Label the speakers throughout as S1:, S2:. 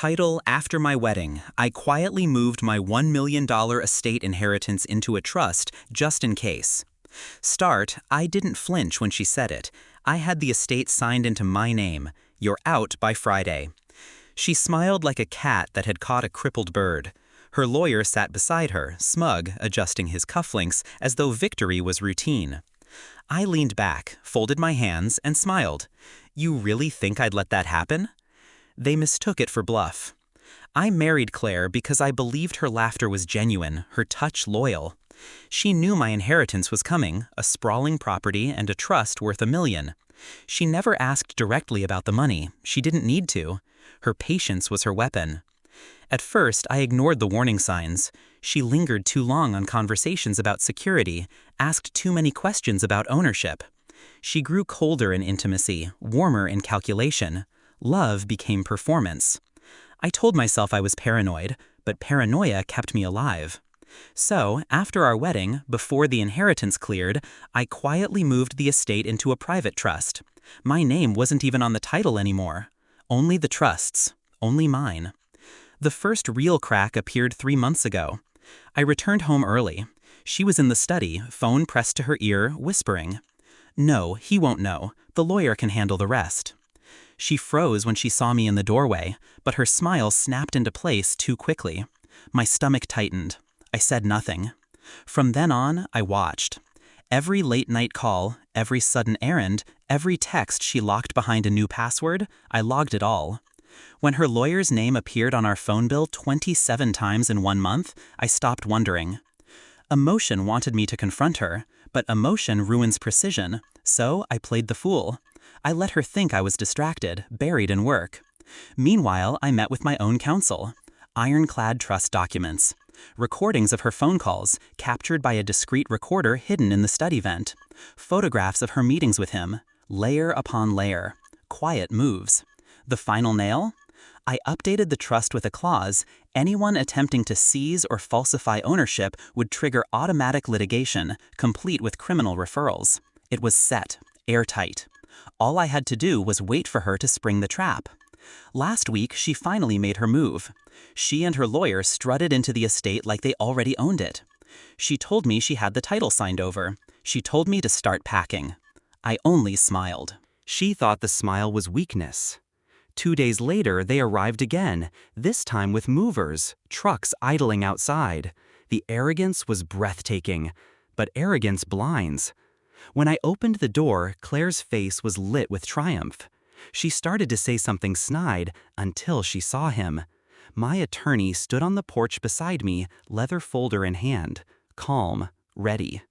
S1: Title: After my wedding, I quietly moved my $1 million estate inheritance into a trust just in case. Start: I didn't flinch when she said it. I had the estate signed into my name. You're out by Friday. She smiled like a cat that had caught a crippled bird. Her lawyer sat beside her, smug, adjusting his cufflinks as though victory was routine. I leaned back, folded my hands, and smiled. You really think I'd let that happen? They mistook it for bluff. I married Claire because I believed her laughter was genuine, her touch loyal. She knew my inheritance was coming, a sprawling property and a trust worth $1 million. She never asked directly about the money. She didn't need to. Her patience was her weapon. At first, I ignored the warning signs. She lingered too long on conversations about security, asked too many questions about ownership. She grew colder in intimacy, warmer in calculation. Love became performance. I told myself I was paranoid, but paranoia kept me alive. So, after our wedding, before the inheritance cleared, I quietly moved the estate into a private trust. My name wasn't even on the title anymore. Only the trust's, only mine. The first real crack appeared 3 months ago. I returned home early. She was in the study, phone pressed to her ear, whispering, "No, he won't know. The lawyer can handle the rest." She froze when she saw me in the doorway, but her smile snapped into place too quickly. My stomach tightened. I said nothing. From then on, I watched. Every late-night call, every sudden errand, every text she locked behind a new password, I logged it all. When her lawyer's name appeared on our phone bill 27 times in 1 month, I stopped wondering. Emotion wanted me to confront her, but emotion ruins precision, so I played the fool. I let her think I was distracted, buried in work. Meanwhile, I met with my own counsel. Ironclad trust documents. Recordings of her phone calls, captured by a discreet recorder hidden in the study vent. Photographs of her meetings with him. Layer upon layer. Quiet moves. The final nail? I updated the trust with a clause: anyone attempting to seize or falsify ownership would trigger automatic litigation, complete with criminal referrals. It was set, airtight. All I had to do was wait for her to spring the trap. Last week, she finally made her move. She and her lawyer strutted into the estate like they already owned it. She told me she had the title signed over. She told me to start packing. I only smiled.
S2: She thought the smile was weakness. 2 days later, they arrived again, this time with movers, trucks idling outside. The arrogance was breathtaking, but arrogance blinds. When I opened the door, Claire's face was lit with triumph. She started to say something snide until she saw him. My attorney stood on the porch beside me, leather folder in hand, calm, ready.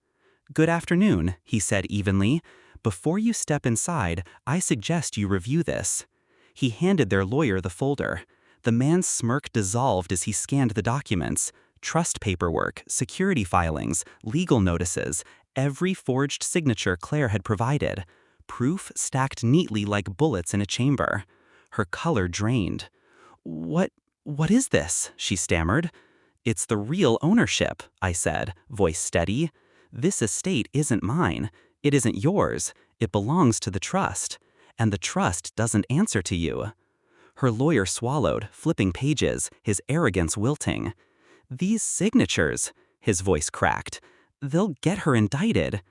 S2: "Good afternoon," he said evenly. "Before you step inside, I suggest you review this." He handed their lawyer the folder. The man's smirk dissolved as he scanned the documents. Trust paperwork, security filings, legal notices, every forged signature Claire had provided. Proof stacked neatly like bullets in a chamber. Her color drained. What is this?" she stammered. "It's the real ownership," I said, voice steady. "This estate isn't mine. It isn't yours. It belongs to the trust. And the trust doesn't answer to you." Her lawyer swallowed, flipping pages, his arrogance wilting. "These signatures," his voice cracked. "They'll get her indicted."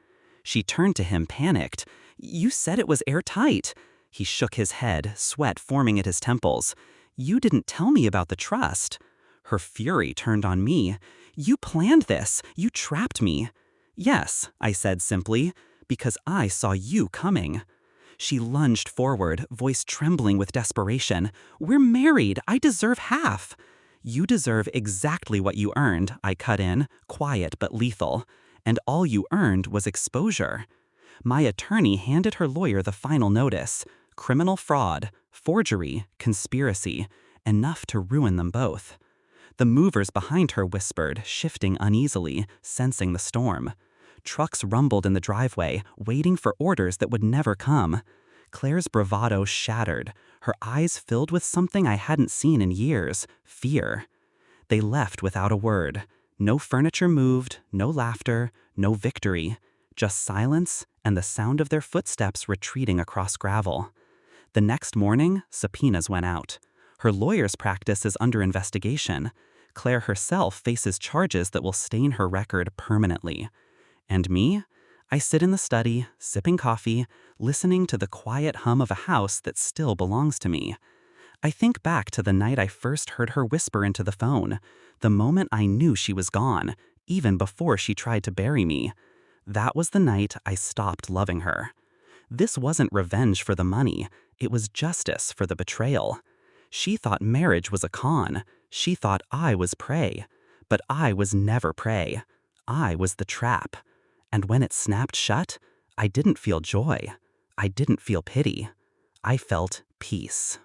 S2: She turned to him, panicked. "You said it was airtight." He shook his head, sweat forming at his temples. "You didn't tell me about the trust." Her fury turned on me. "You planned this. You trapped me." "Yes," I said simply, "because I saw you coming." She lunged forward, voice trembling with desperation. "We're married. I deserve half." "You deserve exactly what you earned," I cut in, quiet but lethal. "And all you earned was exposure." My attorney handed her lawyer the final notice. Criminal fraud, forgery, conspiracy. Enough to ruin them both. The movers behind her whispered, shifting uneasily, sensing the storm. Trucks rumbled in the driveway, waiting for orders that would never come. Claire's bravado shattered, her eyes filled with something I hadn't seen in years: fear. They left without a word. No furniture moved, no laughter, no victory. Just silence and the sound of their footsteps retreating across gravel. The next morning, subpoenas went out. Her lawyer's practice is under investigation. Claire herself faces charges that will stain her record permanently. And me? I sit in the study, sipping coffee, listening to the quiet hum of a house that still belongs to me. I think back to the night I first heard her whisper into the phone, the moment I knew she was gone, even before she tried to bury me. That was the night I stopped loving her. This wasn't revenge for the money, it was justice for the betrayal. She thought marriage was a con. She thought I was prey. But I was never prey. I was the trap. And when it snapped shut, I didn't feel joy. I didn't feel pity. I felt peace.